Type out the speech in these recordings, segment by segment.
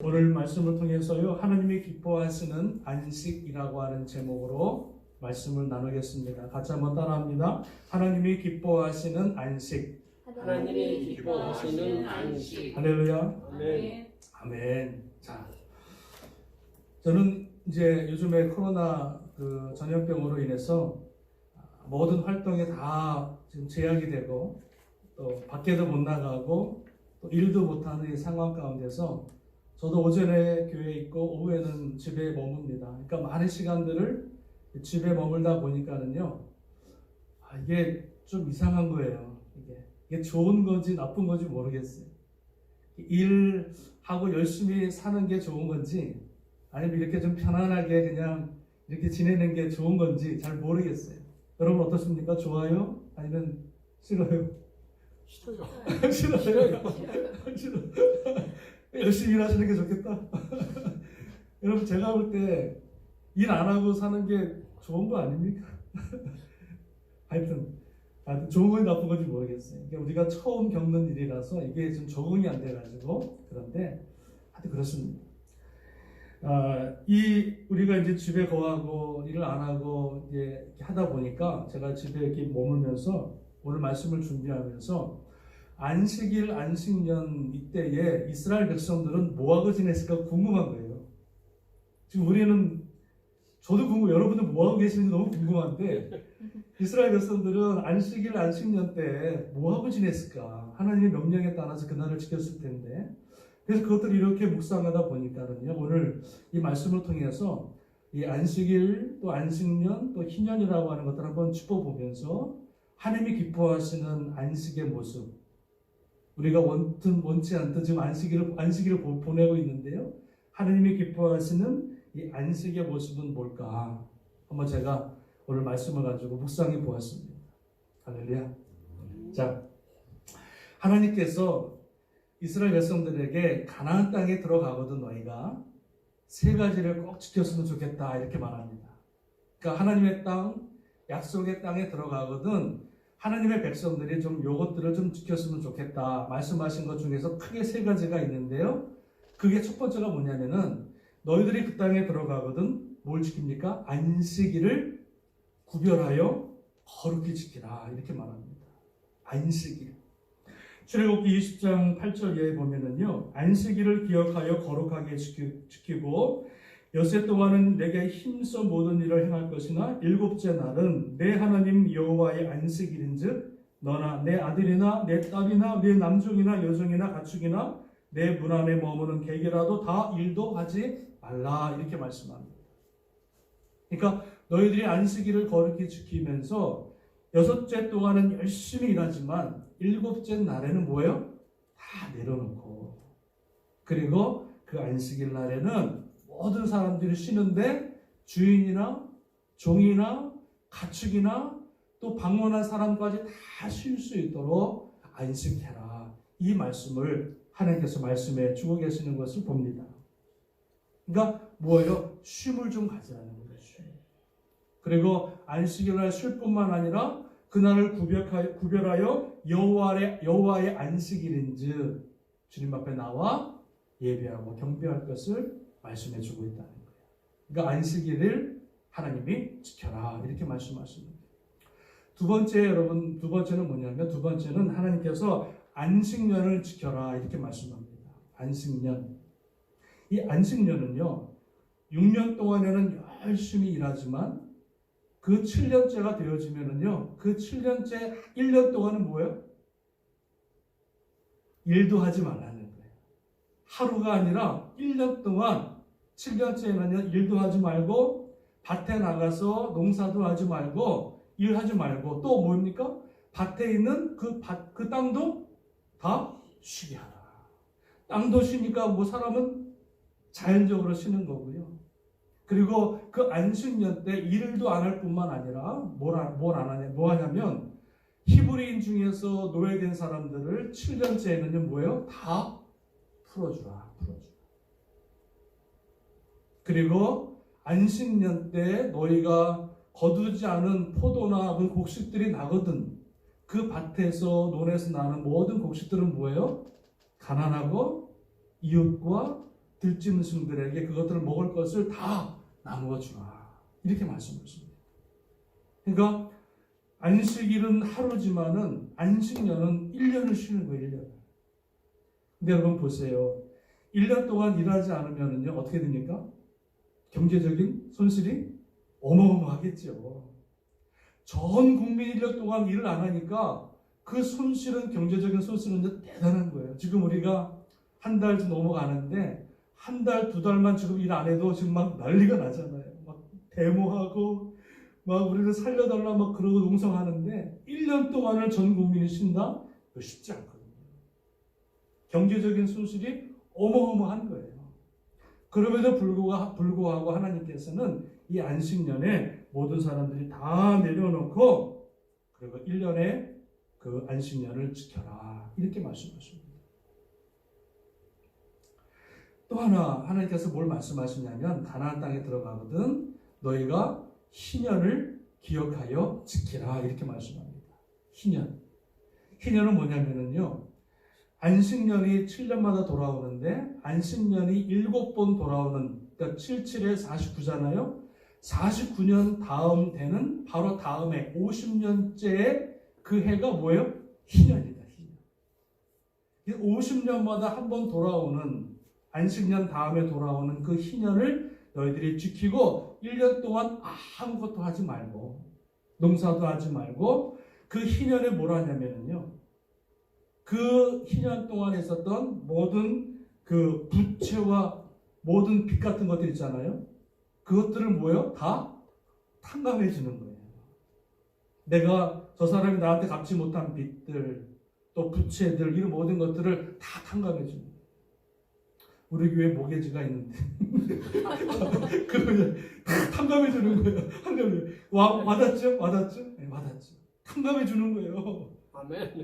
오늘 말씀을 통해서요, 하나님이 기뻐하시는 안식이라고 하는 제목으로 말씀을 나누겠습니다. 같이 한번 따라합니다. 하나님이 기뻐하시는 안식. 하나님이 기뻐하시는 안식. 할렐루야. 아멘. 아멘. 자, 저는 이제 요즘에 코로나 전염병으로 인해서 모든 활동에 다 지금 제약이 되고 또 밖에도 못 나가고 또 일도 못하는 이 상황 가운데서 저도 오전에 교회에 있고 오후에는 집에 머뭅니다. 그러니까 많은 시간들을 집에 머물다 보니까는요, 이게 좀 이상한 거예요. 이게 좋은 건지 나쁜 건지 모르겠어요. 일하고 열심히 사는 게 좋은 건지 아니면 이렇게 좀 편안하게 그냥 이렇게 지내는 게 좋은 건지 잘 모르겠어요. 여러분 어떻습니까? 좋아요? 아니면 싫어요? 싫어요. 싫어요. 싫어. 열심히 일하시는 게 좋겠다. 여러분 제가 볼 때 일 안 하고 사는 게 좋은 거 아닙니까? 하여튼 좋은 건지 나쁜 건지 모르겠어요. 그러니까 우리가 처음 겪는 일이라서 이게 좀 적응이 안 돼가지고 그런데 하여튼 그렇습니다. 우리가 이제 집에 거하고 일을 안 하고 이제 하다 보니까 제가 집에 이렇게 머물면서 오늘 말씀을 준비하면서 안식일, 안식년 이때에 이스라엘 백성들은 뭐하고 지냈을까 궁금한 거예요. 지금 우리는 저도 궁금해요. 여러분들 뭐하고 계시는지 너무 궁금한데 이스라엘 백성들은 안식일, 안식년 때 뭐하고 지냈을까? 하나님의 명령에 따라서 그날을 지켰을 텐데 그래서 그것들을 이렇게 묵상하다 보니까는요, 오늘 이 말씀을 통해서 이 안식일, 또 안식년, 또 희년이라고 하는 것들을 한번 짚어보면서 하나님이 기뻐하시는 안식의 모습, 우리가 원치 않든 지금 안식일을 보내고 있는데요. 하나님이 기뻐하시는 이 안식의 모습은 뭘까? 한번 제가 오늘 말씀을 가지고 묵상해 보았습니다. 할렐루야. 자, 하나님께서 이스라엘 백성들에게 가나안 땅에 들어가거든 너희가 세 가지를 꼭 지켰으면 좋겠다 이렇게 말합니다. 그러니까 하나님의 땅, 약속의 땅에 들어가거든 하나님의 백성들이 좀 요것들을 좀 지켰으면 좋겠다 말씀하신 것 중에서 크게 세 가지가 있는데요. 그게 첫 번째가 뭐냐면은 너희들이 그 땅에 들어가거든 뭘 지킵니까? 안식일을 구별하여 거룩히 지키라 이렇게 말합니다. 안식일. 출애굽기 20장 8절에 보면은요, 안식일을 기억하여 거룩하게 지키고 여세 동안은 내게 힘써 모든 일을 행할 것이나 일곱째 날은 내 하나님 여호와의 안식일인즉 너나 내 아들이나 내 딸이나 내 남종이나 여종이나 가축이나 내 문 안에 머무는 객이라도 다 일도 하지 말라 이렇게 말씀합니다. 그러니까 너희들이 안식일을 거룩히 지키면서 여섯째 동안은 열심히 일하지만 일곱째 날에는 뭐예요? 다 내려놓고 그리고 그 안식일 날에는 모든 사람들이 쉬는데 주인이나 종이나 가축이나 또 방문한 사람까지 다 쉴 수 있도록 안식해라. 이 말씀을 하나님께서 말씀해 주고 계시는 것을 봅니다. 그러니까 뭐예요? 쉼을 좀 가지라는 거예요. 그리고 안식일 날 쉴 뿐만 아니라 그날을 구별하여 여호와의 안식일인즉 주님 앞에 나와 예배하고 경배할 것을 말씀해 주고 있다는 거예요. 그러니까 안식일을 하나님이 지켜라 이렇게 말씀하십니다. 두 번째는 뭐냐면 두 번째는 하나님께서 안식년을 지켜라 이렇게 말씀합니다. 안식년. 이 안식년은요 6년 동안에는 열심히 일하지만 그 7년째가 되어지면은요 그 7년째 1년 동안은 뭐예요? 일도 하지 말라는 거예요. 하루가 아니라 1년 동안 7년째에는 일도 하지 말고 밭에 나가서 농사도 하지 말고 일하지 말고 또 뭡니까? 밭에 있는 그 땅도 다 쉬게 하라. 땅도 쉬니까 뭐 사람은 자연적으로 쉬는 거고요. 그리고 그 안식년 때 일도 안 할 뿐만 아니라 뭐 하냐면 히브리인 중에서 노예된 사람들을 7년째에는요 뭐예요? 다 풀어주라. 그리고 안식년 때 너희가 거두지 않은 포도나 곡식들이 나거든 그 밭에서 논에서 나는 모든 곡식들은 뭐예요? 가난하고 이웃과 들짐승들에게 그것들을 먹을 것을 다 나누어 주라. 이렇게 말씀하십니다. 그러니까 안식일은 하루지만은 안식년은 1년을 쉬는 거예요. 1년. 근데 여러분 보세요. 1년 동안 일하지 않으면요 어떻게 됩니까? 경제적인 손실이 어마어마하겠죠. 전 국민이 1년 동안 일을 안 하니까 그 손실은, 경제적인 손실은 대단한 거예요. 지금 우리가 한 달 넘어가는데 한 달, 두 달만 지금 일 안 해도 지금 막 난리가 나잖아요. 막 데모하고 막 우리를 살려달라 막 그러고 농성하는데 1년 동안을 전 국민이 쉰다? 그거 쉽지 않거든요. 경제적인 손실이 어마어마한 거예요. 그럼에도 불구하고 하나님께서는 이 안식년에 모든 사람들이 다 내려놓고 그리고 1년에 그 안식년을 지켜라. 이렇게 말씀하십니다. 또 하나 하나님께서 뭘 말씀하시냐면 가나안 땅에 들어가거든 너희가 희년을 기억하여 지키라. 이렇게 말씀합니다. 희년. 희년은 뭐냐면요. 안식년이 7년마다 돌아오는데 안식년이 7번 돌아오는, 그러니까 77에 49잖아요. 49년 다음 되는 바로 다음에 50년째의 그 해가 뭐예요? 희년이다. 희년. 50년마다 한 번 돌아오는 안식년 다음에 돌아오는 그 희년을 너희들이 지키고 1년 동안 아무것도 하지 말고 농사도 하지 말고 그 희년에 뭘 하냐면요. 그 희년 동안에 있었던 모든 그 부채와 모든 빚 같은 것들 있잖아요. 그것들을 뭐예요? 다 탕감해 주는 거예요. 내가 저 사람이 나한테 갚지 못한 빚들, 또 부채들, 이런 모든 것들을 다 탕감해 주는 거예요. 우리 교회 모계지가 있는데 그걸 다 탕감해 주는 거예요. 한가위 와닿죠? 와닿죠? 네, 와닿죠. 탕감해 주는 거예요. 아멘.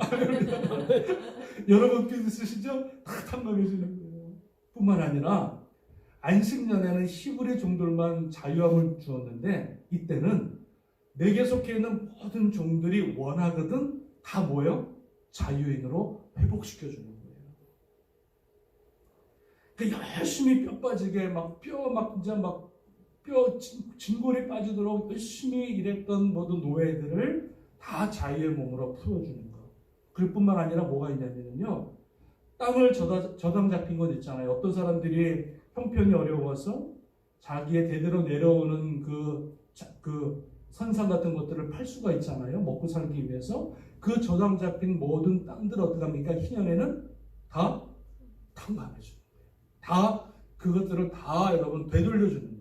여러분 빚 있으시죠? 다 탕감해 주는 거예요. 뿐만 아니라 안식년에는 히브리 종들만 자유함을 주었는데 이때는 내게 속해 있는 모든 종들이 원하거든 다 뭐예요? 자유인으로 회복시켜 주는 거예요. 그 열심히 뼈 빠지게 뼈 진골이 빠지도록 열심히 일했던 모든 노예들을 다 자유의 몸으로 풀어주는 거. 그럴 뿐만 아니라 뭐가 있냐면요. 땅을 저당 잡힌 것 있잖아요. 어떤 사람들이 형편이 어려워서 자기의 대대로 내려오는 그 선산 같은 것들을 팔 수가 있잖아요. 먹고 살기 위해서. 그 저당 잡힌 모든 땅들을 어떻게 합니까? 희년에는 다 탕감해 주는 거예요. 다 그것들을 다 여러분 되돌려 주는 거예요.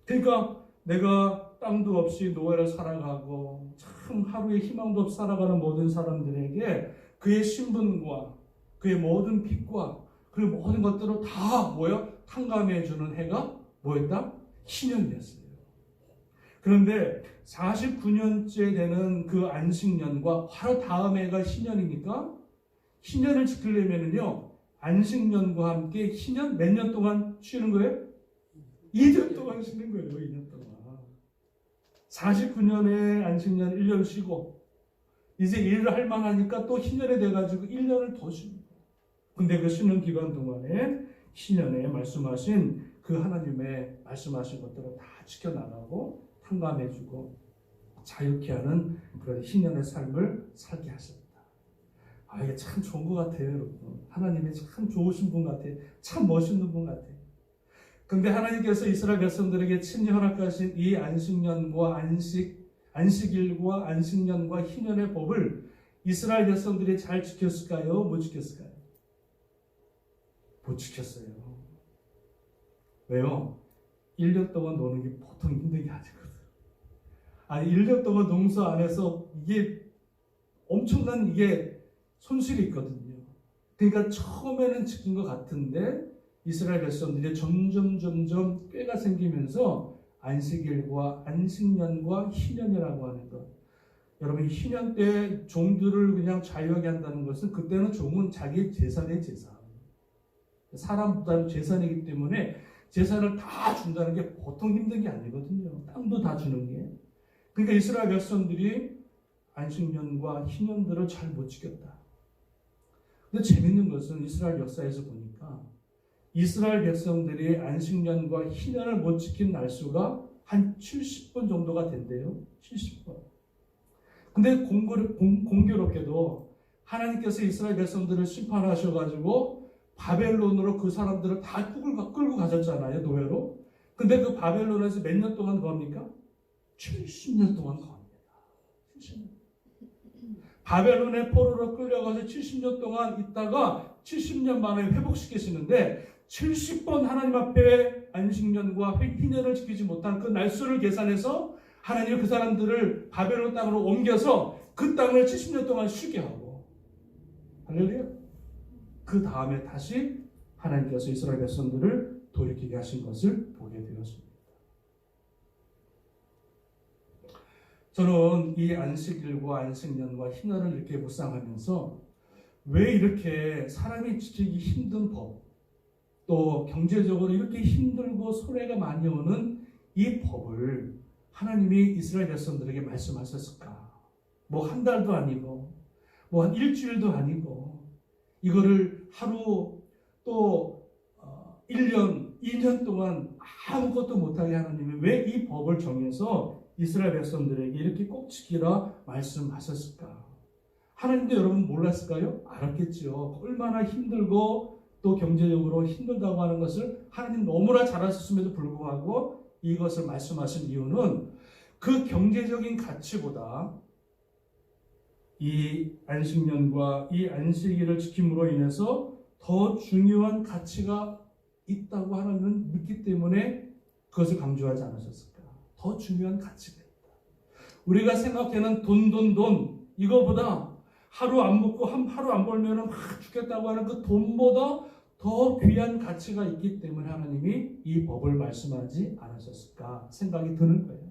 그러니까 내가 땅도 없이 노예를 살아가고 참 하루에 희망도 없이 살아가는 모든 사람들에게 그의 신분과 그의 모든 빚과 그리고 모든 것들을 다 뭐예요? 탕감해 주는 해가 뭐였다? 희년이었어요. 그런데 49년째 되는 그 안식년과 바로 다음 해가 희년이니까 희년을 지키려면요 안식년과 함께 희년 몇 년 동안 쉬는 거예요? 2년 동안 쉬는 거예요. 2년 동안. 49년에 안식년 1년 쉬고 이제 일을 할 만하니까 또 희년에 돼가지고 1년을 더 쉬는 거예요. 근데 그 쉬는 기간 동안에 희년에 말씀하신 그 하나님의 말씀하신 것들을 다 지켜나가고 탕감해주고 자유케 하는 그런 희년의 삶을 살게 하셨다. 이게 참 좋은 것 같아요, 여러분. 하나님이 참 좋으신 분 같아요. 참 멋있는 분 같아요. 근데 하나님께서 이스라엘 백성들에게 친히 허락하신 이 안식년과 안식일과 안식년과 희년의 법을 이스라엘 백성들이 잘 지켰을까요? 못 지켰을까요? 못 지켰어요. 왜요? 1년 동안 노는 게 보통 힘든 게 아니거든. 1년 동안 농사 안 해서 이게 엄청난 이게 손실이 있거든요. 그러니까 처음에는 지킨 것 같은데 이스라엘 백성들이 점점 꾀가 생기면서 안식일과 안식년과 희년이라고 하는 것. 여러분 희년 때 종들을 그냥 자유하게 한다는 것은 그때는 종은 자기 재산의 재산. 사람보다는 재산이기 때문에 재산을 다 준다는 게 보통 힘든 게 아니거든요. 땅도 다 주는 게. 그러니까 이스라엘 백성들이 안식년과 희년들을 잘 못 지켰다. 근데 재밌는 것은 이스라엘 역사에서 보니까 이스라엘 백성들이 안식년과 희년을 못 지킨 날수가 한 70번 정도가 된대요. 70번. 근데 공교롭게도 하나님께서 이스라엘 백성들을 심판하셔가지고 바벨론으로 그 사람들을 다 끌고 가셨잖아요. 노예로. 근데 그 바벨론에서 몇 년 동안 거합니까? 70년 동안 거합니다. 70년. 바벨론의 포로로 끌려가서 70년 동안 있다가 70년 만에 회복시키시는데 70번 하나님 앞에 안식년과 희년을 지키지 못한 그 날수를 계산해서 하나님은 그 사람들을 바벨론 땅으로 옮겨서 그 땅을 70년 동안 쉬게 하고, 할렐루야. 그 다음에 다시 하나님께서 이스라엘 백성들을 돌이키게 하신 것을 보게 되었습니다. 저는 이 안식일과 안식년과 희년을 이렇게 묵상하면서 왜 이렇게 사람이 지키기 힘든 법, 또 경제적으로 이렇게 힘들고 손해가 많이 오는 이 법을 하나님이 이스라엘 백성들에게 말씀하셨을까? 뭐 한 달도 아니고 뭐 한 일주일도 아니고 이거를 하루 또 1년, 2년 동안 아무것도 못하게 하나님이 왜 이 법을 정해서 이스라엘 백성들에게 이렇게 꼭 지키라 말씀하셨을까? 하나님도 여러분 몰랐을까요? 알았겠죠. 얼마나 힘들고 또 경제적으로 힘들다고 하는 것을 하나님 너무나 잘 아셨음에도 불구하고 이것을 말씀하신 이유는 그 경제적인 가치보다 이 안식년과 이 안식일을 지킴으로 인해서 더 중요한 가치가 있다고 하나님은 믿기 때문에 그것을 강조하지 않으셨을까? 더 중요한 가치가 있다. 우리가 생각하는 돈 이거보다 하루 안 먹고 하루 안 벌면 막 죽겠다고 하는 그 돈보다 더 귀한 가치가 있기 때문에 하나님이 이 법을 말씀하지 않으셨을까 생각이 드는 거예요.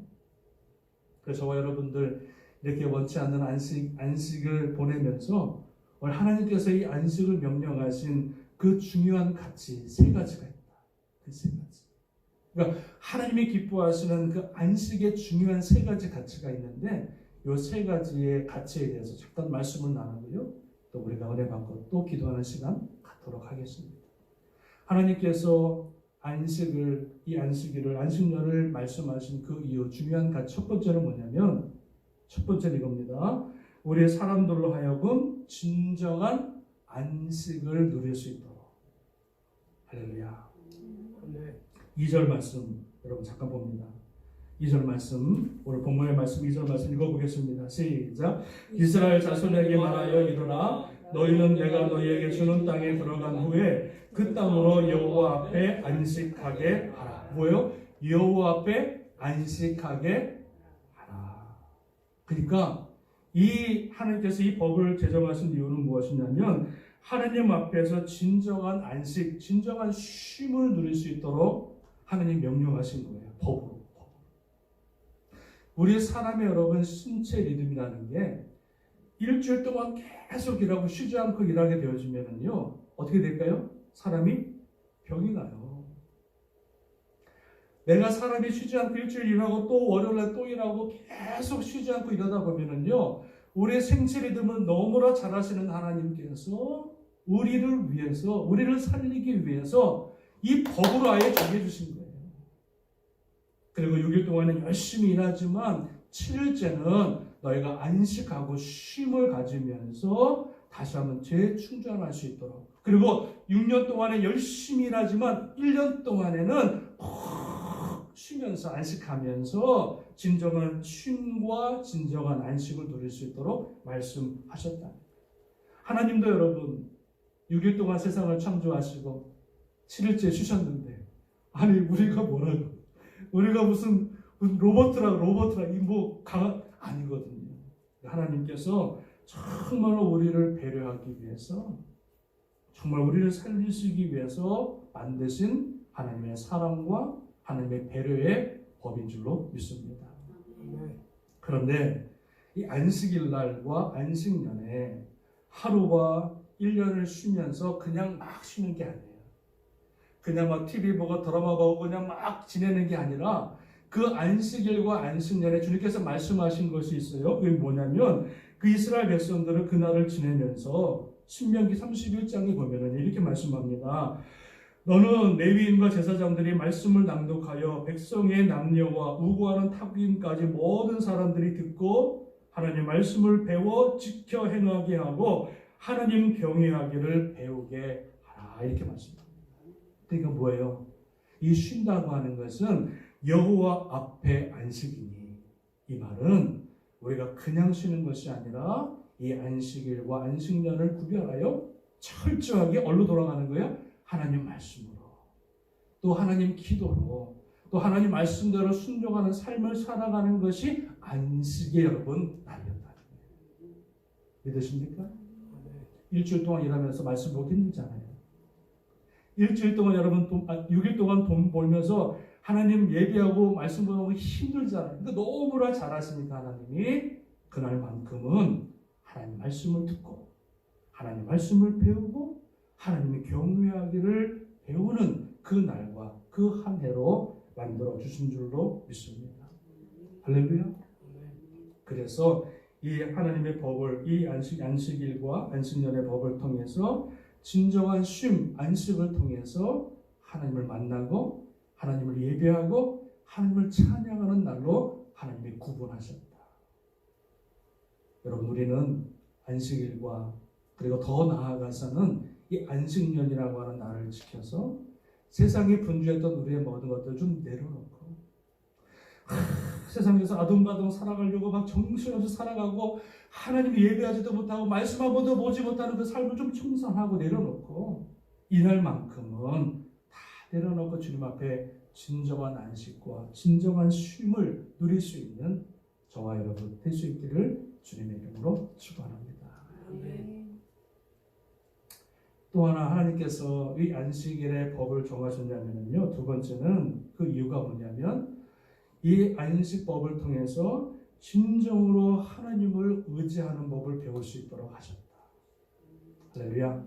그래서 저와 여러분들 이렇게 원치 않는 안식을 보내면서 오늘 하나님께서 이 안식을 명령하신 그 중요한 가치 세 가지가 있다. 그 세 가지. 그러니까 하나님이 기뻐하시는 그 안식의 중요한 세 가지 가치가 있는데 이 세 가지의 가치에 대해서 잠깐 말씀을 나누고요. 또 우리가 은혜 받고 또 기도하는 시간 갖도록 하겠습니다. 하나님께서 이 안식일을 안식년을 말씀하신 그 이유 중요한 가치 첫 번째는 뭐냐면 첫 번째는 이겁니다. 우리 사람들로 하여금 진정한 안식을 누릴 수 있도록. 할렐루야. 2절 말씀 여러분 잠깐 봅니다. 2절 말씀 오늘 본문의 말씀 2절 말씀 읽어보겠습니다. 시작. 이스라엘 자손에게 말하여 이르라 너희는 내가 너희에게 주는 땅에 들어간 후에 그 땅으로 여호와 앞에 안식하게 하라. 뭐요? 여호와 앞에 안식하게 하라. 그러니까 이 하나님께서 이 법을 제정하신 이유는 무엇이냐면 하나님 앞에서 진정한 안식, 진정한 쉼을 누릴 수 있도록 하나님 명령하신 거예요. 법으로. 우리 사람의 여러분 신체 리듬이라는 게 일주일 동안 계속 일하고 쉬지 않고 일하게 되어지면요 어떻게 될까요? 사람이 병이 나요. 내가 사람이 쉬지 않고 일주일 일하고 또 월요일날 또 일하고 계속 쉬지 않고 이러다 보면은요 우리의 생체 리듬을 너무나 잘 아시는 하나님께서 우리를 위해서 우리를 살리기 위해서 이 법으로 아예 정해주신 거예요. 그리고 6일 동안은 열심히 일하지만 7일째는 너희가 안식하고 쉼을 가지면서 다시 한번 재충전할 수 있도록. 그리고 6년 동안에 열심히 일하지만 1년 동안에는 푹 쉬면서 안식하면서 진정한 쉼과 진정한 안식을 누릴 수 있도록 말씀하셨다. 하나님도 여러분 6일 동안 세상을 창조하시고 7일째 쉬셨는데 아니 우리가 뭐라고 우리가 무슨 로버트라 뭐 강한 아니거든요. 하나님께서 정말로 우리를 배려하기 위해서 정말 우리를 살리시기 위해서 만드신 하나님의 사랑과 하나님의 배려의 법인 줄로 믿습니다. 그런데 이 안식일 날과 안식년에 하루와 1년을 쉬면서 그냥 막 쉬는 게 아니에요. 그냥 막 TV 보고 드라마 보고 그냥 막 지내는 게 아니라 그 안식일과 안식년에 주님께서 말씀하신 것이 있어요. 그게 뭐냐면 그 이스라엘 백성들은 그날을 지내면서 신명기 31장에 보면은 이렇게 말씀합니다. 너는 레위인과 제사장들이 말씀을 낭독하여 백성의 남녀와 우고하는 타국인까지 모든 사람들이 듣고 하나님 말씀을 배워 지켜 행하게 하고 하나님 경외하기를 배우게 하라 이렇게 말씀합니다. 그러니까 뭐예요? 이 쉰다고 하는 것은 여호와 앞에 안식이니 이 말은 우리가 그냥 쉬는 것이 아니라 이 안식일과 안식년을 구별하여 철저하게 어디로 돌아가는 거예요? 하나님 말씀으로 또 하나님 기도로 또 하나님 말씀대로 순종하는 삶을 살아가는 것이 안식의 여러분 날이었다는 거예요. 믿으십니까? 일주일 동안 일하면서 말씀 보기 힘들잖아요. 일주일 동안 여러분 6일 동안 돈 벌면서 하나님 예배하고 말씀 보고 힘들잖아요. 근데 너무나 잘하시니까 하나님이 그날만큼은 하나님 말씀을 듣고 하나님 말씀을 배우고 하나님의 경외하기를 배우는 그 날과 그 한 해로 만들어 주신 줄로 믿습니다. 할렐루야. 그래서 이 하나님의 법을 이 안식일과 안식년의 법을 통해서 진정한 쉼, 안식을 통해서 하나님을 만나고 하나님을 예배하고 하나님을 찬양하는 날로 하나님이 구분하셨다. 여러분 우리는 안식일과 그리고 더 나아가서는 이 안식년이라고 하는 날을 지켜서 세상에 분주했던 우리의 모든 것들을 좀 내려놓고 세상에서 아둥바둥 살아가려고 막 정신없이 살아가고 하나님 예배하지도 못하고 말씀 한 번도 보지 못하는 그 삶을 좀 청산하고 내려놓고 이날만큼은 다 내려놓고 주님 앞에 진정한 안식과 진정한 쉼을 누릴 수 있는 저와 여러분 될 수 있기를 주님의 이름으로 축원합니다. 또 하나 하나님께서 이 안식일의 법을 정하셨냐면요. 두 번째는 그 이유가 뭐냐면 이 안식법을 통해서 진정으로 하나님을 의지하는 법을 배울 수 있도록 하셨다. 할렐루야.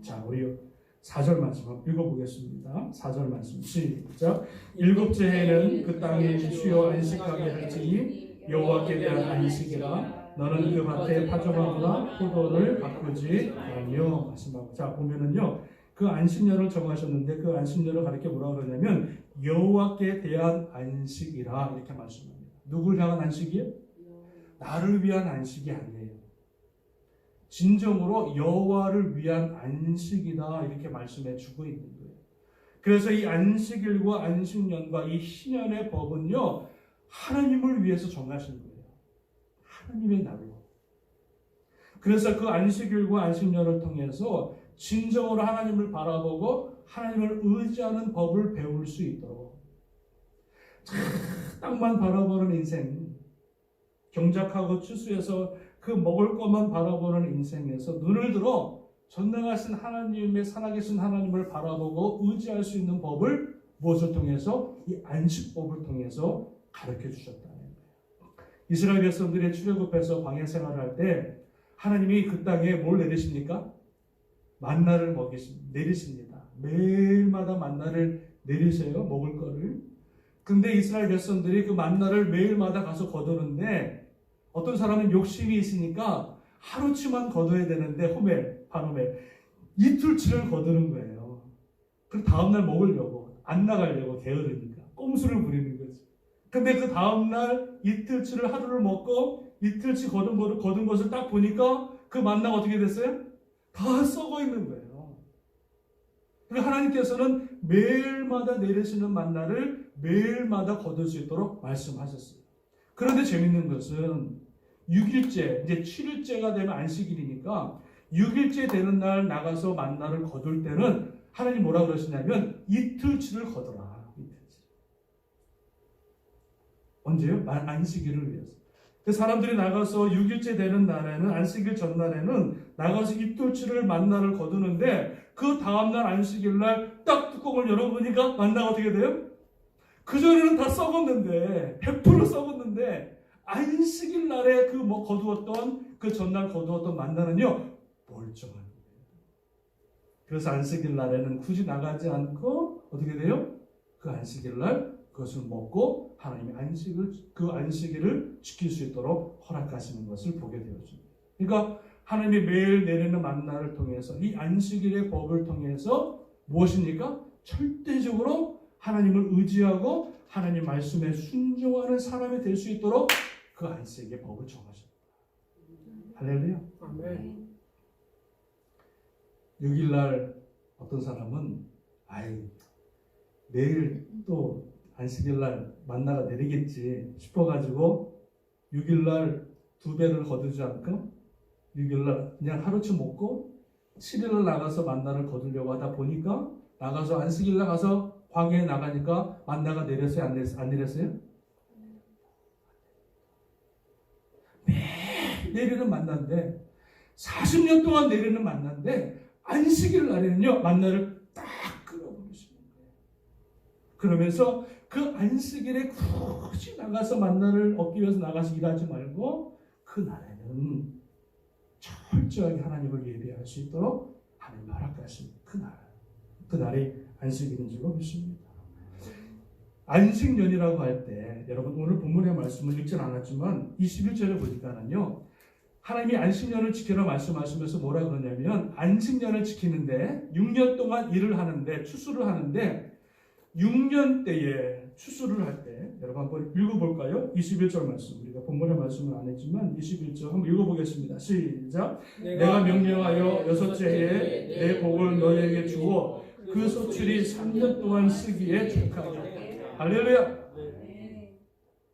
자, 우리 4절 말씀 한번 읽어보겠습니다. 4절 말씀 시작. 일곱째 해는 그 땅에 쉬어 안식하게 할지니 여호와께 대한 안식이라. 너는 그 밭에 파종하거나 포도를 바꾸지 말며 말씀하고. 자, 보면은요. 그 안식년을 정하셨는데 그 안식년을 가리켜 뭐라고 그러냐면 여호와께 대한 안식이라 이렇게 말씀합니다. 누굴 향한 안식이에요? 나를 위한 안식이 아니에요. 진정으로 여호와를 위한 안식이다 이렇게 말씀해 주고 있는 거예요. 그래서 이 안식일과 안식년과 이 희년의 법은요 하나님을 위해서 정하신 거예요. 하나님의 날로. 그래서 그 안식일과 안식년을 통해서 진정으로 하나님을 바라보고 하나님을 의지하는 법을 배울 수 있도록 땅만 바라보는 인생, 경작하고 추수해서 그 먹을 것만 바라보는 인생에서 눈을 들어 전능하신 하나님의 살아계신 하나님을 바라보고 의지할 수 있는 법을 무엇을 통해서? 이 안식법을 통해서 가르쳐 주셨다는 거예요. 이스라엘 백성들의 출애굽해서 광야 생활을 할 때 하나님이 그 땅에 뭘 내리십니까? 만나를 내리십니다. 매일마다 만나를 내리세요. 먹을 거를. 근데 이스라엘 백성들이 그 만나를 매일마다 가서 거두는데 어떤 사람은 욕심이 있으니까 하루치만 거둬야 되는데 반호멜 이틀치를 거두는 거예요. 그 다음날 먹으려고 안 나가려고 게으르니까 꼼수를 부리는 거지. 근데 그 다음날 이틀치를 하루를 먹고 이틀치 거둔 것을 딱 보니까 그 만나가 어떻게 됐어요? 다 썩어 있는 거예요. 그러니까 하나님께서는 매일마다 내리시는 만나를 매일마다 거둘 수 있도록 말씀하셨어요. 그런데 재밌는 것은 6일째, 이제 7일째가 되면 안식일이니까 6일째 되는 날 나가서 만나를 거둘 때는 하나님 뭐라고 그러시냐면 이틀치를 거둬라. 이틀치. 언제요? 안식일을 위해서. 사람들이 나가서 6일째 되는 날에는 안식일 전날에는 나가서 이틀치를 만나를 거두는데 그 다음날 안식일날 딱 뚜껑을 열어보니까 만나가 어떻게 돼요? 그전에는 다 썩었는데 100% 썩었는데 안식일 날에 거두었던 그 전날 거두었던 만나는요 멀쩡한 거예요. 그래서 안식일 날에는 굳이 나가지 않고 어떻게 돼요? 그 안식일 날 그것을 먹고 하나님의 그 안식일을 지킬 수 있도록 허락하시는 것을 보게 되었습니다. 그러니까 하나님이 매일 내리는 만나를 통해서 이 안식일의 법을 통해서 무엇입니까? 절대적으로 하나님을 의지하고 하나님 말씀에 순종하는 사람이 될 수 있도록 그 안식의 법을 정하셨다. 할렐루야. 아멘. 6일날 어떤 사람은 내일 또 안식일날 만나가 내리겠지 싶어가지고 6일날 2배를 거두지 않고 6일날 그냥 하루치 먹고 7일날 나가서 만나를 거두려고 하다 보니까 나가서 안식일날 가서 광야에 나가니까 만나가 내렸어요? 안 내렸어요? 매일 내리는 만나인데 40년 동안 내리는 만나인데 안식일 날에는요 만나를 딱 끌어버리시는 거예요. 그러면서 그 안식일에 굳이 나가서 만나를 얻기 위해서 나가서 일하지 말고 그 날에는 철저하게 하나님을 예배할 수 있도록 하나님 허락하신 그 날이 안식일인 줄 믿습니다. 안식년이라고 할 때 여러분 오늘 본문의 말씀을 읽진 않았지만 21절에 보니까는요 하나님이 안식년을 지키라 말씀하시면서 뭐라 그러냐면 안식년을 지키는데 6년 동안 일을 하는데 추수를 하는데 6년 때에 추수를 할 때 여러분 한번 읽어볼까요? 21절 말씀 우리가 본문의 말씀을 안 했지만 21절 한번 읽어보겠습니다. 시작. 내가 명령하여 6째 해에 내 복을 너희에게 주어 그 소출이 3년 동안 쓰기에 족하게. 할렐루야.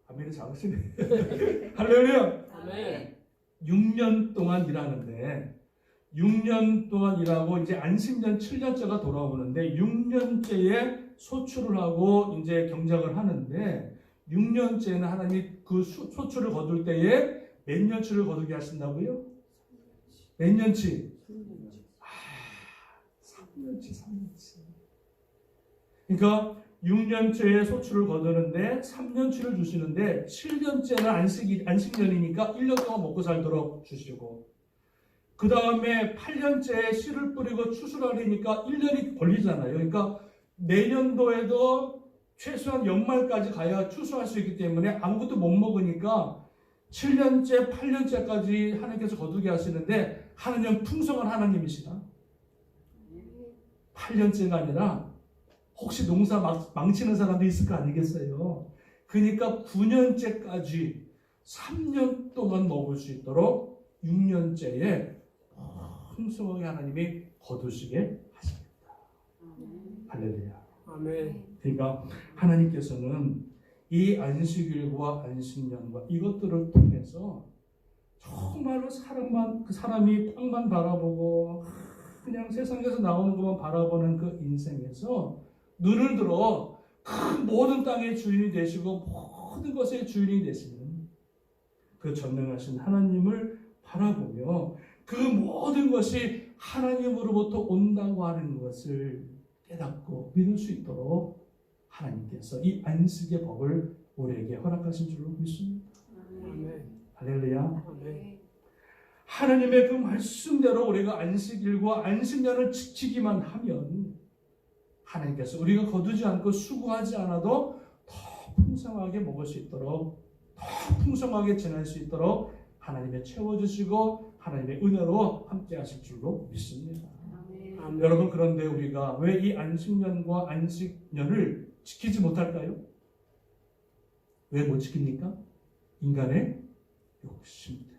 아멘이 작으시네. 할렐루야. 아멘. 6년 동안 일하는데 6년 동안 일하고 이제 안식년 7년째가 돌아오는데 6년째에 소출을 하고 이제 경작을 하는데 6년째는 하나님이 그 소출을 거둘 때에 몇 년치를 거두게 하신다고요? 몇 년치? 3년치. 그러니까 6년째에 소출을 거두는데 3년치를 주시는데 7년째는 안식년이니까 1년 동안 먹고 살도록 주시고 그 다음에 8년째에 씨를 뿌리고 추수를 하려니까 1년이 걸리잖아요. 그러니까 내년도에도 최소한 연말까지 가야 추수할 수 있기 때문에 아무것도 못 먹으니까 7년째, 8년째까지 하나님께서 거두게 하시는데 하나님은 풍성한 하나님이시다. 8년째가 아니라 혹시 농사 망치는 사람도 있을 거 아니겠어요? 그러니까 9년째까지 3년 동안 먹을 수 있도록 6년째에 풍성하게 하나님이 거두시게 하십니다. 할렐루야. 아멘. 그러니까 하나님께서는 이 안식일과 안식년과 이것들을 통해서 정말로 사람이 빵만 바라보고 그냥 세상에서 나오는 것만 바라보는 그 인생에서 눈을 들어 그 모든 땅의 주인이 되시고 모든 것의 주인이 되시는 그 전능하신 하나님을 바라보며 그 모든 것이 하나님으로부터 온다고 하는 것을 깨닫고 믿을 수 있도록 하나님께서 이 안식의 법을 우리에게 허락하신 줄로 믿습니다. 아멘. 할렐루야. 아멘. 하나님의 그 말씀대로 우리가 안식일과 안식년을 지키기만 하면 하나님께서 우리가 거두지 않고 수고하지 않아도 더 풍성하게 먹을 수 있도록 더 풍성하게 지낼 수 있도록 하나님의 채워주시고 하나님의 은혜로 함께 하실 줄로 믿습니다. 아멘. 여러분 그런데 우리가 왜 이 안식년과 안식년을 지키지 못할까요? 왜 못 지킵니까? 인간의 욕심 때문에.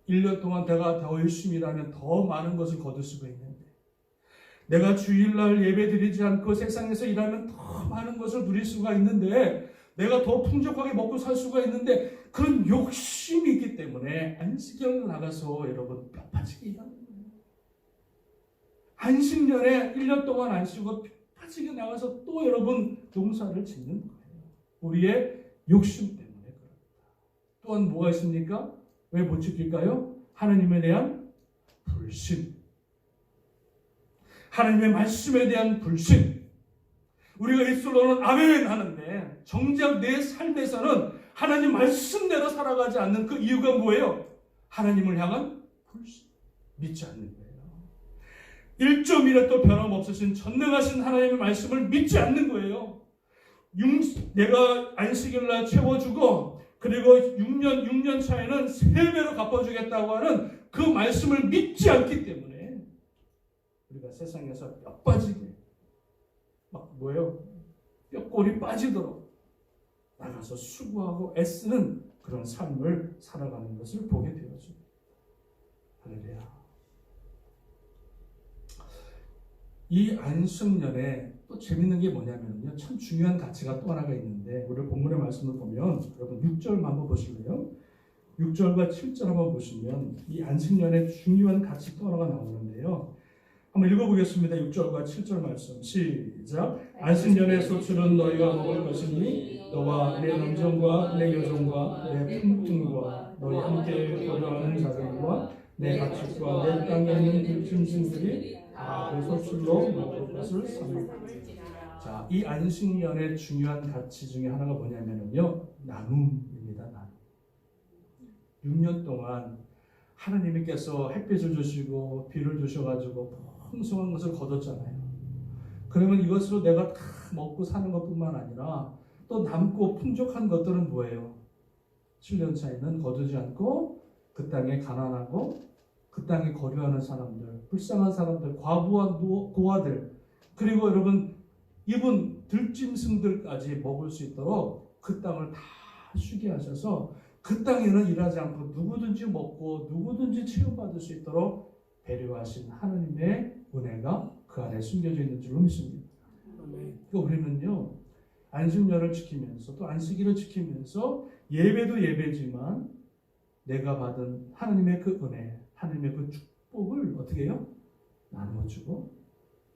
1년 동안 내가 더 열심히 일하면 더 많은 것을 거둘 수가 있는데 내가 주일날 예배 드리지 않고 세상에서 일하면 더 많은 것을 누릴 수가 있는데 내가 더 풍족하게 먹고 살 수가 있는데 그런 욕심이 있기 때문에 안식년을 나가서 여러분 뼈 빠지게 일하는 거예요. 안식년에 1년 동안 안 쉬고 뼈 빠지게 나가서 또 여러분 농사를 짓는 거예요. 우리의 욕심 때문에 그렇다. 또한 뭐가 있습니까? 왜 못 지킬까요? 하나님에 대한 불신. 하나님의 말씀에 대한 불신. 우리가 입술로는 아멘 하는데 정작 내 삶에서는 하나님 말씀대로 살아가지 않는 그 이유가 뭐예요? 하나님을 향한 불신. 믿지 않는 거예요. 1.1도 변함없으신 전능하신 하나님의 말씀을 믿지 않는 거예요. 내가 안식일날 채워주고 그리고 6년 차에는 3배로 갚아주겠다고 하는 그 말씀을 믿지 않기 때문에 우리가 세상에서 뼈 빠지게 막 뭐예요? 뼈골이 빠지도록 나가서 수고하고 애쓰는 그런 삶을 살아가는 것을 보게 되어집니다. 할렐루야. 이 안식년에 또 재밌는 게 뭐냐면요, 참 중요한 가치가 또 하나가 있는데, 우리 본문의 말씀을 보면 여러분 6절 한번 보실래요? 6절과 7절 한번 보시면 이 안식년의 중요한 가치 또 하나가 나오는데요. 한번 읽어보겠습니다. 6절과 7절 말씀 시작. 안식년의 소출은 너희가 먹을 것이니 너와 내 남종과 내 여종과 내 품꾼과 너희 함께 거주하는 자들과 내 가축과 내 땅에 있는 들짐승들이 다 그 소출로 먹을 것을 삼는다. 자, 이 안식년의 중요한 가치 중에 하나가 뭐냐면요, 나눔입니다. 나눔. 6년 동안 하나님께서 햇빛을 주시고 비를 주셔가지고 풍성한 것을 거뒀잖아요. 그러면 이것으로 내가 다 먹고 사는 것뿐만 아니라 또 남고 풍족한 것들은 뭐예요? 7년 차에는 거두지 않고 그 땅에 가난하고 그 땅에 거류하는 사람들, 불쌍한 사람들, 과부와 고아들, 그리고 여러분 이분 들짐승들까지 먹을 수 있도록 그 땅을 다 쉬게 하셔서 그 땅에는 일하지 않고 누구든지 먹고 누구든지 체험받을 수 있도록 배려하신 하나님의 은혜가 그 안에 숨겨져 있는 줄로 믿습니다. 그러니까 우리는요, 안식년을 지키면서 또 안식일을 지키면서 예배도 예배지만 내가 받은 하나님의 그 은혜, 하나님의 그 축복을 어떻게 해요? 나눠주고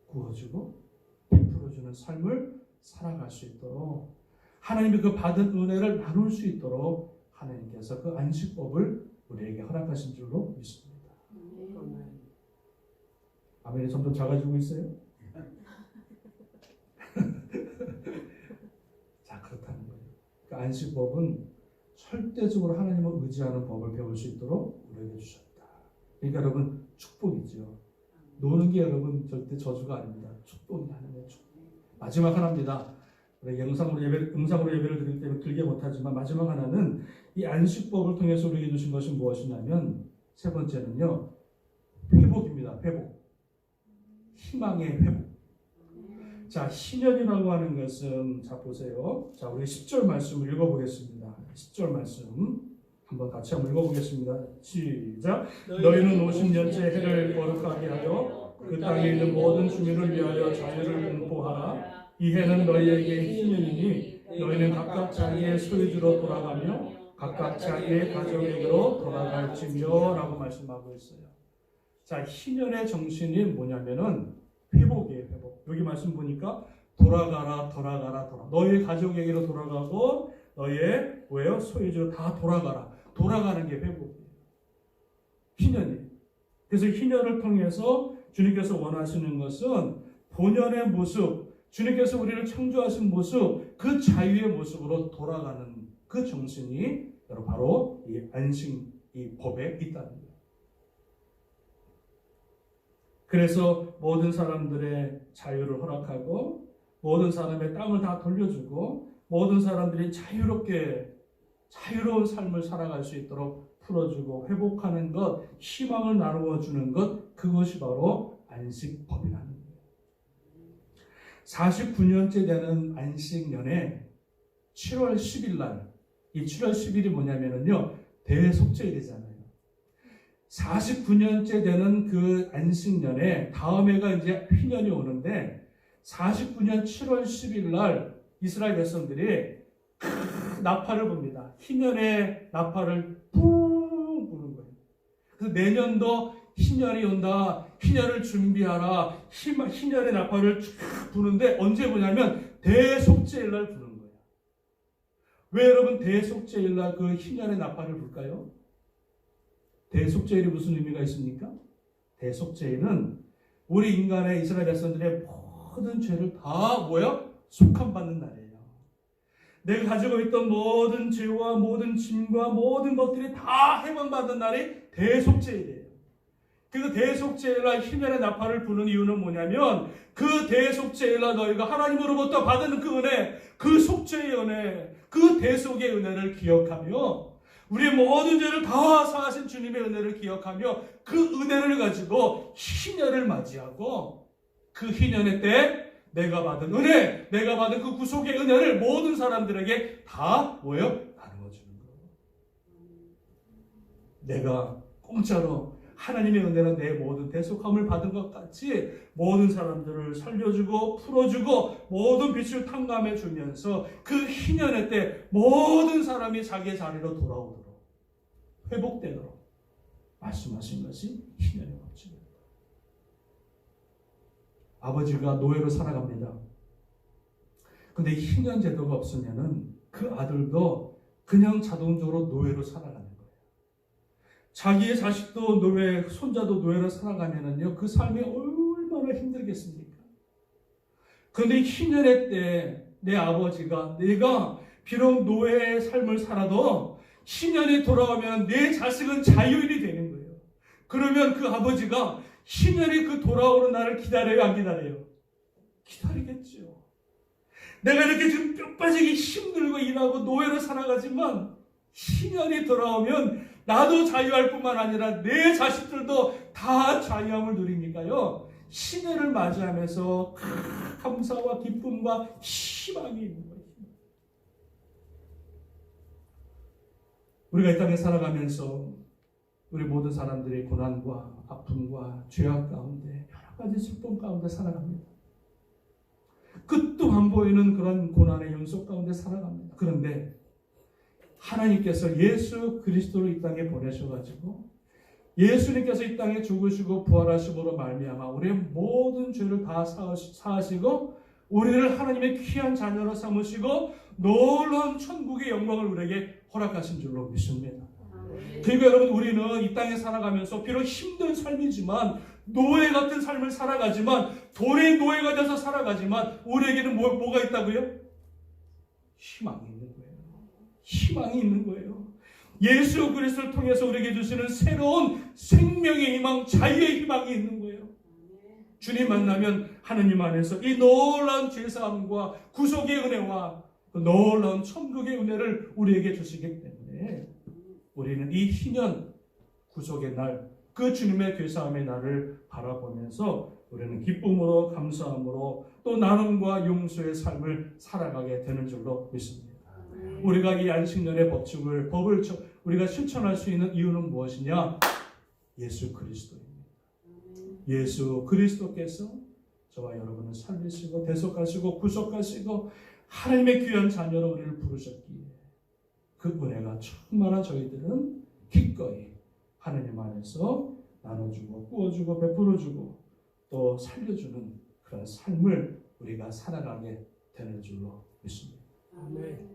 구워주고 베풀어주는 삶을 살아갈 수 있도록, 하나님의 그 받은 은혜를 나눌 수 있도록 하나님께서 그 안식법을 우리에게 허락하신 줄로 믿습니다. 아멘이 점점 작아지고 있어요? 자, 그렇다는 거예요. 그 안식법은 절대적으로 하나님을 의지하는 법을 배울 수 있도록 우리에게 주셨다. 그러니까 여러분 축복이죠. 노는 게 여러분 절대 저주가 아닙니다. 축복이 하나님의 축복. 마지막 하나입니다. 영상으로 예배를 드릴 때는 길게 못하지만 마지막 하나는 이 안식법을 통해서 우리에게 주신 것이 무엇이냐면 세 번째는요, 회복입니다. 회복. 희망의 회복. 자, 희년이라고 하는 것은, 자 보세요. 자, 우리 10절 말씀을 읽어보겠습니다. 10절 말씀 한번 같이 한번 읽어보겠습니다. 시작. 너희는 50년째 해를 거룩하게 하여 그 땅에 있는 모든 주민을 위하여 자유를 공포하라. 이 해는 너희에게 희년이니 너희는 각각 자기의 소유주로 돌아가며 각각 자기의 가정에게로 돌아갈지며 라고 말씀하고 있어요. 자, 희년의 정신이 뭐냐면은 회복이에요. 회복. 여기 말씀 보니까 돌아가라. 너희의 가족에게로 돌아가고 너희의 뭐예요? 소유주로 다 돌아가라. 돌아가는 게 회복이에요. 희년이에요. 그래서 희년을 통해서 주님께서 원하시는 것은 본연의 모습, 주님께서 우리를 창조하신 모습, 그 자유의 모습으로 돌아가는 그 정신이 바로 이 안식, 이 법에 있다는 거예요. 그래서 모든 사람들의 자유를 허락하고 모든 사람의 땅을 다 돌려주고 모든 사람들이 자유로운 삶을 살아갈 수 있도록 풀어주고 회복하는 것, 희망을 나누어 주는 것, 그것이 바로 안식법이라는 거예요. 49년째 되는 안식년에 7월 10일 날, 이 7월 10일이 뭐냐면요, 대속죄일이잖아요. 49년째 되는 그 안식년에 다음 해가 이제 휘년이 오는데 49년 7월 10일 날 이스라엘 백성들이 나팔을 붑니다. 희년의 나팔을 뿡 부는 거예요. 그래서 내년도 희년이 온다. 희년을 준비하라. 희년의 나팔을 쭉 부는데 언제 부냐면 대속죄일 날 부는 거예요. 왜 여러분 대속죄일 날 그 희년의 나팔을 불까요? 대속죄일이 무슨 의미가 있습니까? 대속죄일은 우리 인간의 이스라엘 백성들의 모든 죄를 다 속함받는 날이에요. 내가 가지고 있던 모든 죄와 모든 짐과 모든 것들이 다 해방받는 날이 대속죄일이에요. 그 대속죄일날 희년의 나팔을 부는 이유는 뭐냐면 그 대속죄일날 너희가 하나님으로부터 받은 그 은혜, 그 속죄의 은혜, 그 대속의 은혜를 기억하며 우리의 모든 죄를 다 사하신 주님의 은혜를 기억하며 그 은혜를 가지고 희년을 맞이하고 그 희년의 때 내가 받은 은혜, 내가 받은 그 구속의 은혜를 모든 사람들에게 다 나누어 주는 거예요. 내가 공짜로 하나님의 은혜는 내 모든 대속함을 받은 것 같이 모든 사람들을 살려주고 풀어주고 모든 빛을 탕감해 주면서 그 희년의 때 모든 사람이 자기의 자리로 돌아오도록 회복되도록 말씀하신 것이 희년의 법칙입니다. 아버지가 노예로 살아갑니다. 근데 희년 제도가 없으면은 그 아들도 그냥 자동적으로 노예로 살아가는 거예요. 자기의 자식도 노예, 손자도 노예로 살아가면은요, 그 삶이 얼마나 힘들겠습니까? 그런데 희년의 때 내 아버지가 내가 비록 노예의 삶을 살아도 희년이 돌아오면 내 자식은 자유인이 되는 거예요. 그러면 그 아버지가 희년이 그 돌아오는 날을 기다려요, 안 기다려요? 기다리겠죠. 내가 이렇게 지금 뼈 빠지게 힘들고 일하고 노예로 살아가지만 희년이 돌아오면 나도 자유할 뿐만 아니라 내 자식들도 다 자유함을 누리니까요. 희년을 맞이하면서 감사와 기쁨과 희망이 있는 거예요. 우리가 이 땅에 살아가면서 우리 모든 사람들이 고난과 아픔과 죄악 가운데 여러 가지 슬픔 가운데 살아갑니다. 끝도 안 보이는 그런 고난의 연속 가운데 살아갑니다. 그런데 하나님께서 예수 그리스도를 이 땅에 보내셔가지고 예수님께서 이 땅에 죽으시고 부활하심으로 말미암아 우리의 모든 죄를 다 사하시고 우리를 하나님의 귀한 자녀로 삼으시고 놀라운 천국의 영광을 우리에게 허락하신 줄로 믿습니다. 그러니까 여러분, 우리는 이 땅에 살아가면서 비록 힘든 삶이지만 노예 같은 삶을 살아가지만 돌의 노예가 돼서 살아가지만 우리에게는 뭐가 있다고요? 희망이 있는 거예요. 희망이 있는 거예요. 예수 그리스도를 통해서 우리에게 주시는 새로운 생명의 희망, 자유의 희망이 있는 거예요. 주님 만나면 하나님 안에서 이 놀라운 죄사함과 구속의 은혜와 그 놀라운 천국의 은혜를 우리에게 주시기 때문에 우리는 이 희년 구속의 날, 그 주님의 죄사함의 날을 바라보면서 우리는 기쁨으로 감사함으로 또 나눔과 용서의 삶을 살아가게 되는 줄로 믿습니다. 우리가 이 안식년의 법을 우리가 실천할 수 있는 이유는 무엇이냐? 예수 그리스도입니다. 예수 그리스도께서 저와 여러분을 살리시고 대속하시고 구속하시고 하나님의 귀한 자녀로 우리를 부르셨기에 그 은혜가 충만한 저희들은 기꺼이 하나님 안에서 나눠주고 구워주고 베풀어주고 또 살려주는 그런 삶을 우리가 살아가게 되는 줄로 믿습니다. 아멘.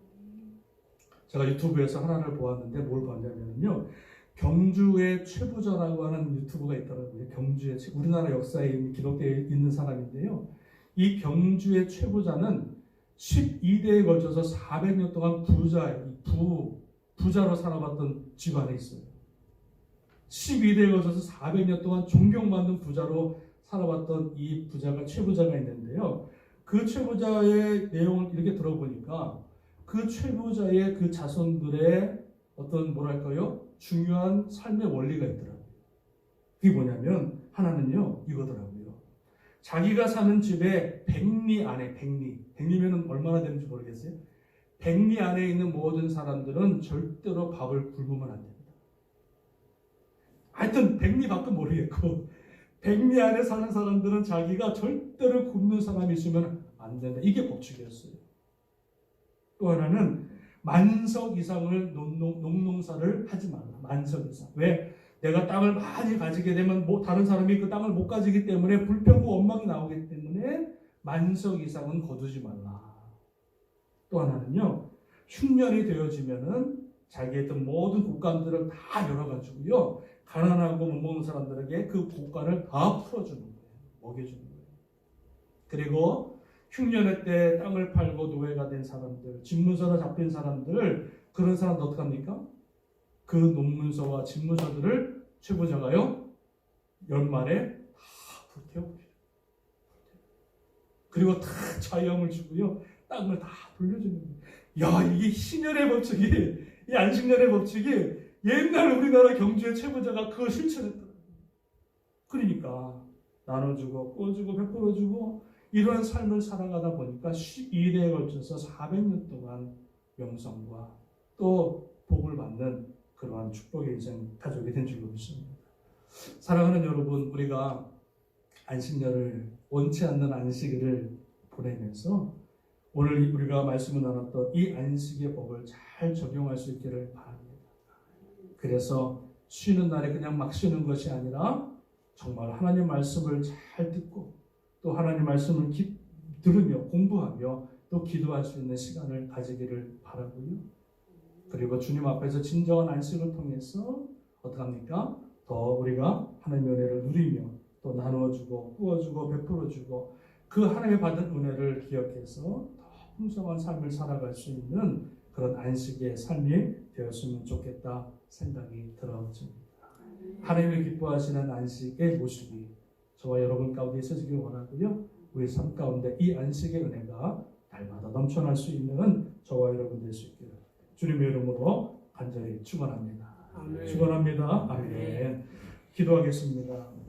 제가 유튜브에서 하나를 보았는데 뭘 봤냐면요, 경주의 최부자라고 하는 유튜브가 있더라고요. 경주의 우리나라 역사에 기록되어 있는 사람인데요. 이 경주의 최부자는 12대에 걸쳐서 400년 동안 부자로 살아봤던 집안에 있어요. 12대에 걸쳐서 400년 동안 존경받는 부자로 살아봤던 이 부자가 최부자가 있는데요. 그 최부자의 내용을 이렇게 들어보니까 그 최부자의 그 자손들의 어떤 중요한 삶의 원리가 있더라고요. 그게 뭐냐면 하나는요 이거더라고요. 자기가 사는 집에 백리 안에 백리면은 얼마나 되는지 모르겠어요. 백리 안에 있는 모든 사람들은 절대로 밥을 굶으면 안 됩니다. 하여튼 백리 밖은 모르겠고 백리 안에 사는 사람들은 자기가 절대로 굶는 사람이 있으면 안 된다. 이게 법칙이었어요. 또 하나는 만석 이상을 농사를 하지 말라. 만석 이상. 왜? 내가 땅을 많이 가지게 되면 다른 사람이 그 땅을 못 가지기 때문에 불평과 원망이 나오기 때문에 만석 이상은 거두지 말라. 또 하나는요, 흉년이 되어지면은 자기의 어떤 모든 곡간들을 다 열어가지고요, 가난하고 못 먹는 사람들에게 그 곡간을 다 풀어주는 거예요. 먹여주는 거예요. 그리고 흉년의 때 땅을 팔고 노예가 된 사람들, 집문서로 잡힌 사람들, 그런 사람들 어떻게 합니까? 그 논문서와 집문서들을 최부자가요, 연말에 다 불태워버려요. 그리고 다 자유함을 주고요, 땅을 다 돌려주는 거예요. 야, 이게 희년의 법칙이 이 안식년의 법칙이 옛날 우리나라 경주의 최고자가 그걸 실천했더라고요. 그러니까 나눠주고 꿔주고 베풀어주고 이러한 삶을 살아가다 보니까 12대에 걸쳐서 400년 동안 명성과 또 복을 받는 그러한 축복의 인생 가족이 된 줄로 믿습니다. 사랑하는 여러분, 우리가 안식년을 원치 않는 안식일을 보내면서 오늘 우리가 말씀을 나눴던 이 안식의 법을 잘 적용할 수 있기를 바랍니다. 그래서 쉬는 날에 그냥 막 쉬는 것이 아니라 정말 하나님 말씀을 잘 듣고 또 하나님 말씀을 들으며 공부하며 또 기도할 수 있는 시간을 가지기를 바라고요. 그리고 주님 앞에서 진정한 안식을 통해서 어떡합니까? 더 우리가 하나님의 은혜를 누리며 또 나누어주고 꾸어주고 베풀어주고 그 하나님의 받은 은혜를 기억해서 더 풍성한 삶을 살아갈 수 있는 그런 안식의 삶이 되었으면 좋겠다 생각이 들어집니다. 하나님을 기뻐하시는 안식의 모습이 저와 여러분 가운데 있어지길 원하고요. 우리 삶 가운데 이 안식의 은혜가 날마다 넘쳐날 수 있는 저와 여러분 될 수 있기를 주님의 이름으로 간절히 축원합니다. 아멘. 축원합니다. 아멘. 기도하겠습니다.